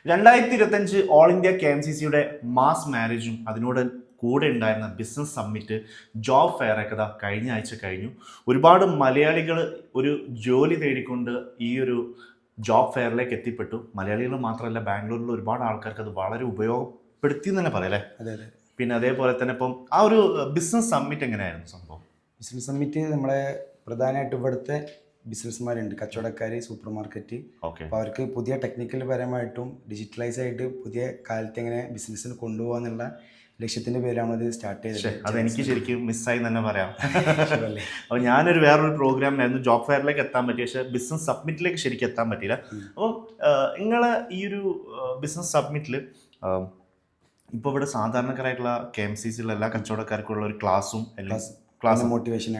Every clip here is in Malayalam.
2025 ഓൾ ഇന്ത്യ KMCCയുടെ മാസ് മാരേജും അതിനോട് കൂടെ ഉണ്ടായിരുന്ന ബിസിനസ് സമ്മിറ്റ് ജോബ് ഫെയർ ഒക്കെ കഴിഞ്ഞ ആഴ്ച കഴിഞ്ഞു. ഒരുപാട് മലയാളികൾ ഒരു ജോലി തേടിക്കൊണ്ട് ഈ ഒരു ജോബ് ഫെയറിലേക്ക് എത്തിപ്പെട്ടു. മലയാളികൾ മാത്രമല്ല, ബാംഗ്ലൂരിൽ ഒരുപാട് ആൾക്കാർക്ക് അത് വളരെ ഉപയോഗപ്പെടുത്തി എന്ന് തന്നെ പറയാം അല്ലേ? അതെ അതെ. പിന്നെ അതേപോലെ തന്നെ ഇപ്പം ആ ഒരു ബിസിനസ് സമ്മിറ്റ് എങ്ങനെയായിരുന്നു സംഭവം? ബിസിനസ് സമ്മിറ്റ് നമ്മളെ പ്രധാനമായിട്ട് ഇവിടുത്തെ ബിസിനസ്മാരുണ്ട്, കച്ചവടക്കാർ, സൂപ്പർ മാർക്കറ്റ്. അപ്പോൾ അവർക്ക് പുതിയ ടെക്നിക്കൽ പരമായിട്ടും ഡിജിറ്റലൈസ് ആയിട്ട് പുതിയ കാലത്ത് എങ്ങനെ ബിസിനസ്സിന് കൊണ്ടുപോകാന്നുള്ള ലക്ഷ്യത്തിന്റെ പേരാണ് അത് സ്റ്റാർട്ട് ചെയ്തത്. അതെനിക്ക് ശരിക്കും മിസ്സായി തന്നെ പറയാം. അപ്പോൾ ഞാനൊരു വേറൊരു പ്രോഗ്രാമിനായിരുന്നു ജോബ് ഫെയറിലേക്ക് എത്താൻ പറ്റിയ, പക്ഷേ ബിസിനസ് സബ്മിറ്റിലേക്ക് ശരിക്കും എത്താൻ പറ്റിയില്ല. അപ്പോൾ നിങ്ങളെ ഈ ഒരു ബിസിനസ് സബ്മിറ്റിൽ ഇപ്പോൾ ഇവിടെ സാധാരണക്കാരായിട്ടുള്ള KMCCയിലുള്ള എല്ലാ കച്ചവടക്കാർക്കുള്ള ഒരു ക്ലാസ്സും മോട്ടിവേഷൻ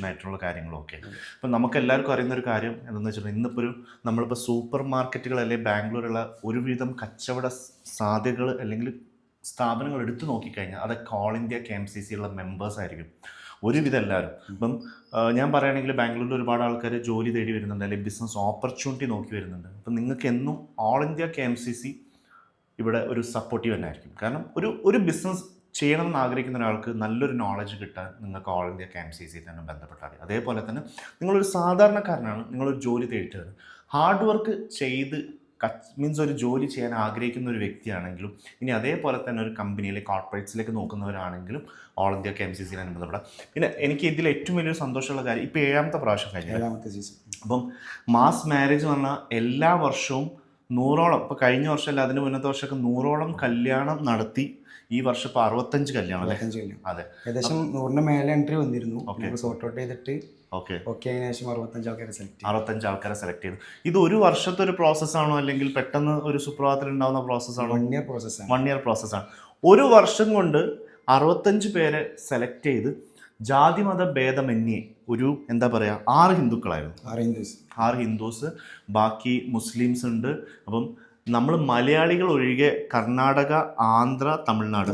ആയിട്ടുള്ള കാര്യങ്ങളും ഒക്കെ. അപ്പം നമുക്ക് എല്ലാവർക്കും അറിയുന്ന ഒരു കാര്യം എന്താണെന്ന് വെച്ചിട്ടുണ്ടെങ്കിൽ നമ്മളിപ്പോൾ സൂപ്പർ മാർക്കറ്റുകൾ അല്ലെങ്കിൽ ബാംഗ്ലൂരുള്ള ഒരുവിധം കച്ചവട സാധ്യതകൾ അല്ലെങ്കിൽ സ്ഥാപനങ്ങൾ എടുത്തു നോക്കിക്കഴിഞ്ഞാൽ അതൊക്കെ ഓൾ ഇന്ത്യ KMCCയുള്ള മെമ്പേഴ്സ് ആയിരിക്കും ഒരുവിധം എല്ലാവരും. ഇപ്പം ഞാൻ പറയുകയാണെങ്കിൽ ബാംഗ്ലൂരിൽ ഒരുപാട് ആൾക്കാർ ജോലി തേടി വരുന്നുണ്ട്, അല്ലെങ്കിൽ ബിസിനസ് ഓപ്പർച്യൂണിറ്റി നോക്കി വരുന്നുണ്ട്. അപ്പം നിങ്ങൾക്ക് എന്നും ഓൾ ഇന്ത്യ KMCC ഇവിടെ ഒരു സപ്പോർട്ടീവ് തന്നെ ആയിരിക്കും. കാരണം ഒരു ബിസിനസ് ചെയ്യണമെന്ന് ആഗ്രഹിക്കുന്ന ഒരാൾക്ക് നല്ലൊരു നോളജ് കിട്ടാൻ നിങ്ങൾക്ക് ഓൾ ഇന്ത്യ KMCC തന്നെ ബന്ധപ്പെട്ടാൽ. അതേപോലെ തന്നെ നിങ്ങളൊരു സാധാരണക്കാരനാണ്, നിങ്ങളൊരു ജോലി തേടിയിട്ട് ഹാർഡ് വർക്ക് ചെയ്ത് മീൻസ് ഒരു ജോലി ചെയ്യാൻ ആഗ്രഹിക്കുന്ന ഒരു വ്യക്തിയാണെങ്കിലും, ഇനി അതേപോലെ തന്നെ ഒരു കമ്പനിയിലെ കോർപ്പറേറ്റ്സിലേക്ക് നോക്കുന്നവരാണെങ്കിലും ഓൾ ഇന്ത്യ KMCC തന്നെ ബന്ധപ്പെടാം. പിന്നെ എനിക്ക് ഇതിൽ ഏറ്റവും വലിയൊരു സന്തോഷമുള്ള കാര്യം, ഇപ്പോൾ 7ാമത്തെ പ്രാവശ്യം കഴിഞ്ഞു. അപ്പം മാസ് മാരേജ് എന്ന് പറഞ്ഞാൽ എല്ലാ വർഷവും 100ഓളം, ഇപ്പോൾ കഴിഞ്ഞ വർഷമല്ല അതിന് മുന്നത്തെ വർഷമൊക്കെ 100ഓളം കല്യാണം നടത്തി. ഈ വർഷം ഇപ്പോൾ 65 കല്യാണം അല്ലേ? അതെ, ഏകദേശം 100ന് മേലെ എൻട്രി വന്നിരുന്നു. സോർട്ട് ഔട്ട് ചെയ്തിട്ട് ഏകദേശം 65 ആൾക്കാരെ സെലക്ട് ചെയ്തു. ഇത് ഒരു വർഷത്തെ ഒരു പ്രോസസ്സാണോ അല്ലെങ്കിൽ പെട്ടെന്ന് ഒരു സുപ്രഭാതത്തിൽ ഉണ്ടാകുന്ന പ്രോസസ്സാണോ? 1 ഇയർ പ്രോസസ്സാണ്. ഒരു വർഷം കൊണ്ട് 65 പേരെ സെലക്ട് ചെയ്ത് ജാതി മത ഭേദമന്യേ ഒരു എന്താ പറയുക 6 ഹിന്ദുക്കളായിരുന്നു. 6 ഹിന്ദുസ്, ബാക്കി മുസ്ലിംസ് ഉണ്ട്. അപ്പം നമ്മൾ മലയാളികൾ ഒഴികെ കർണാടക, ആന്ധ്ര, തമിഴ്നാട്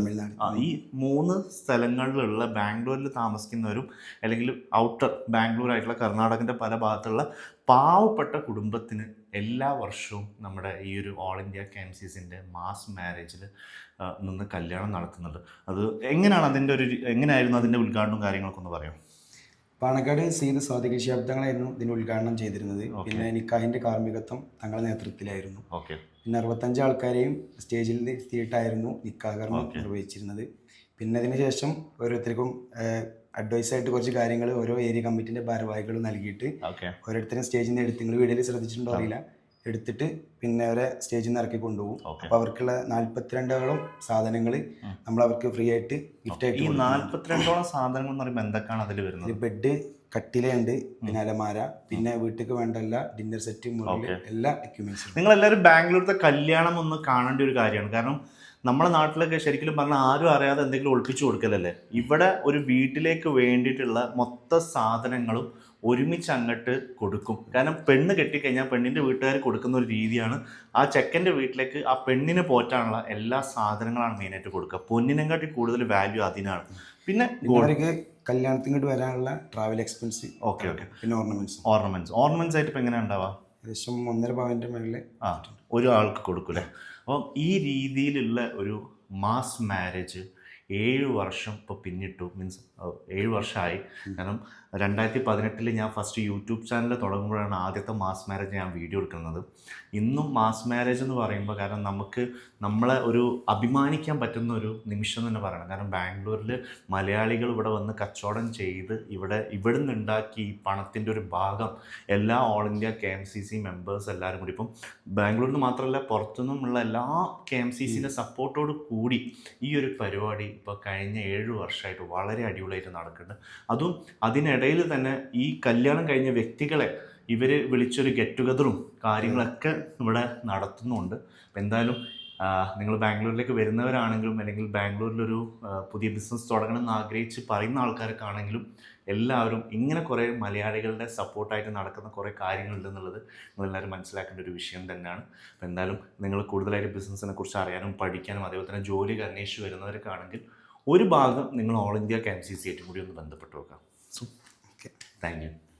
ഈ 3 സ്ഥലങ്ങളിലുള്ള ബാംഗ്ലൂരിൽ താമസിക്കുന്നവരും അല്ലെങ്കിൽ ഔട്ടർ ബാംഗ്ലൂർ ആയിട്ടുള്ള കർണാടകൻ്റെ പല ഭാഗത്തുള്ള പാവപ്പെട്ട കുടുംബത്തിന് എല്ലാ വർഷവും നമ്മുടെ ഈ ഒരു ഓൾ ഇന്ത്യ KMCCൻ്റെ മാസ് മാരേജിൽ നിന്ന് കല്യാണം നടത്തുന്നുണ്ട്. അത് എങ്ങനെയാണ് എങ്ങനെയായിരുന്നു അതിൻ്റെ ഉദ്ഘാടനവും കാര്യങ്ങളൊക്കെ ഒന്ന് പറയാം? പാണക്കാട് സീത് സ്വാതിക ശബ്ദങ്ങളായിരുന്നു ഇതിന് ഉദ്ഘാടനം ചെയ്തിരുന്നത്. പിന്നെ നിക്കാഹിന്റെ കാർമ്മികത്വം തങ്ങളുടെ നേതൃത്വത്തിലായിരുന്നു. പിന്നെ 65 ആൾക്കാരെയും സ്റ്റേജിൽ എത്തിയിട്ടായിരുന്നു നിക്കാഹ് കർമ്മം നിർവഹിച്ചിരുന്നത്. പിന്നെ അതിനുശേഷം ഓരോരുത്തർക്കും അഡ്വൈസായിട്ട് കുറച്ച് കാര്യങ്ങൾ ഓരോ ഏരിയ കമ്മിറ്റിന്റെ ഭാരവാഹികൾ നൽകിയിട്ട് ഓരോരുത്തരും സ്റ്റേജിൽ നിന്ന് എടുത്ത്, നിങ്ങൾ വീഡിയോയിൽ ശ്രദ്ധിച്ചിട്ടുണ്ടോ അറിയില്ല, എടുത്തിട്ട് പിന്നെ അവരെ സ്റ്റേജിൽ നിന്ന് ഇറക്കി കൊണ്ടുപോകും. അപ്പോൾ അവർക്കുള്ള 42ഓളം സാധനങ്ങൾ നമ്മൾ അവർക്ക് ഫ്രീ ആയിട്ട് ഗിഫ്റ്റ് ആയിട്ട്. ഈ 42ഓളം സാധനങ്ങൾ എന്ന് പറയുമ്പോൾ എന്തൊക്കെയാണ് അതിൽ വരുന്നത്? ബെഡ്, കട്ടിലുണ്ട്, പിന്നെ അലമാര, പിന്നെ വീട്ടിലേക്ക് വേണ്ട എല്ലാ ഡിന്നർ സെറ്റ്, എല്ലാ എക്യുപ്മെന്റ്സും. നിങ്ങൾ എല്ലാവരും ബാംഗ്ലൂരിലത്തെ കല്യാണം ഒന്ന് കാണേണ്ട ഒരു കാര്യമാണ്. കാരണം നമ്മുടെ നാട്ടിലൊക്കെ ശരിക്കും പറഞ്ഞാൽ ആരും അറിയാതെ എന്തെങ്കിലും ഒളിപ്പിച്ചു കൊടുക്കലല്ലേ. ഇവിടെ ഒരു വീട്ടിലേക്ക് വേണ്ടിയിട്ടുള്ള മൊത്ത സാധനങ്ങളും ഒരുമിച്ച് അങ്ങോട്ട് കൊടുക്കും. കാരണം പെണ്ണ് കെട്ടിക്കഴിഞ്ഞാൽ പെണ്ണിൻ്റെ വീട്ടുകാർ കൊടുക്കുന്ന ഒരു രീതിയാണ്, ആ ചെക്കൻ്റെ വീട്ടിലേക്ക് ആ പെണ്ണിനെ പോറ്റാനുള്ള എല്ലാ സാധനങ്ങളാണ് മെയിനായിട്ട് കൊടുക്കുക. പൊന്നിനെക്കാട്ടി കൂടുതൽ വാല്യൂ അതിനാണ്. പിന്നെ കല്യാണത്തിനോട്ട് വരാനുള്ള ട്രാവൽ എക്സ്പെൻസ്, പിന്നെ ഓർണമെന്റ്സ് ആയിട്ട് ഇപ്പം എങ്ങനെ ഉണ്ടാവുക? ഏകദേശം 1.5 പവൻ്റെ മേളിൽ ഒരു ആൾക്ക് കൊടുക്കൂലേ. അപ്പം ഈ രീതിയിലുള്ള ഒരു മാസ് മാരേജ് 7 വർഷം ഇപ്പോൾ പിന്നിട്ടു. മീൻസ് 7 വർഷമായി. കാരണം 2018 ഞാൻ ഫസ്റ്റ് യൂട്യൂബ് ചാനൽ തുടങ്ങുമ്പോഴാണ് ആദ്യത്തെ മാസ് മാരേജ് ഞാൻ വീഡിയോ എടുക്കുന്നത്. ഇന്നും മാസ് മാരേജ് എന്ന് പറയുമ്പോൾ കാരണം നമ്മളെ ഒരു അഭിമാനിക്കാൻ പറ്റുന്ന ഒരു നിമിഷം തന്നെ പറയണം. കാരണം ബാംഗ്ലൂരിൽ മലയാളികൾ ഇവിടെ വന്ന് കച്ചവടം ചെയ്ത് ഇവിടെ നിന്ന് ഉണ്ടാക്കി ഈ പണത്തിൻ്റെ ഒരു ഭാഗം എല്ലാ ഓൾ ഇന്ത്യ KMCC മെമ്പേഴ്സ് എല്ലാവരും കൂടി, ഇപ്പം ബാംഗ്ലൂരിൽ നിന്ന് മാത്രമല്ല പുറത്തുനിന്നുമുള്ള എല്ലാ KMCCൻ്റെ സപ്പോർട്ടോട് കൂടി ഈ ഒരു പരിപാടി ഇപ്പോൾ കഴിഞ്ഞ 7 വർഷമായിട്ട് വളരെ അടിപൊളിയായിട്ട് നടക്കുന്നുണ്ട്. അതും അതിനിടയിൽ തന്നെ ഈ കല്യാണം കഴിഞ്ഞ വ്യക്തികളെ ഇവർ വിളിച്ചൊരു ഗെറ്റ് ടുഗദറും കാര്യങ്ങളൊക്കെ ഇവിടെ നടത്തുന്നുണ്ട്. അപ്പം എന്തായാലും നിങ്ങൾ ബാംഗ്ലൂരിലേക്ക് വരുന്നവരാണെങ്കിലും അല്ലെങ്കിൽ ബാംഗ്ലൂരിലൊരു പുതിയ ബിസിനസ് തുടങ്ങണമെന്ന് ആഗ്രഹിച്ച് പറയുന്ന ആൾക്കാരൊക്കെ ആണെങ്കിലും എല്ലാവരും ഇങ്ങനെ കുറേ മലയാളികളുടെ സപ്പോർട്ടായിട്ട് നടക്കുന്ന കുറേ കാര്യങ്ങളുണ്ടെന്നുള്ളത് നിങ്ങളെല്ലാവരും മനസ്സിലാക്കേണ്ട ഒരു വിഷയം തന്നെയാണ്. അപ്പോൾ എന്തായാലും നിങ്ങൾ കൂടുതലായിട്ട് ബിസിനസ്സിനെ കുറിച്ച് അറിയാനും പഠിക്കാനും അതേപോലെ തന്നെ ജോലി അന്വേഷിച്ച് വരുന്നവരൊക്കെ ആണെങ്കിൽ ഒരു ഭാഗം നിങ്ങൾ ഓൾ ഇന്ത്യ KMCC ആയിട്ടും കൂടി ഒന്ന് ബന്ധപ്പെട്ട് നോക്കാം. So thank you.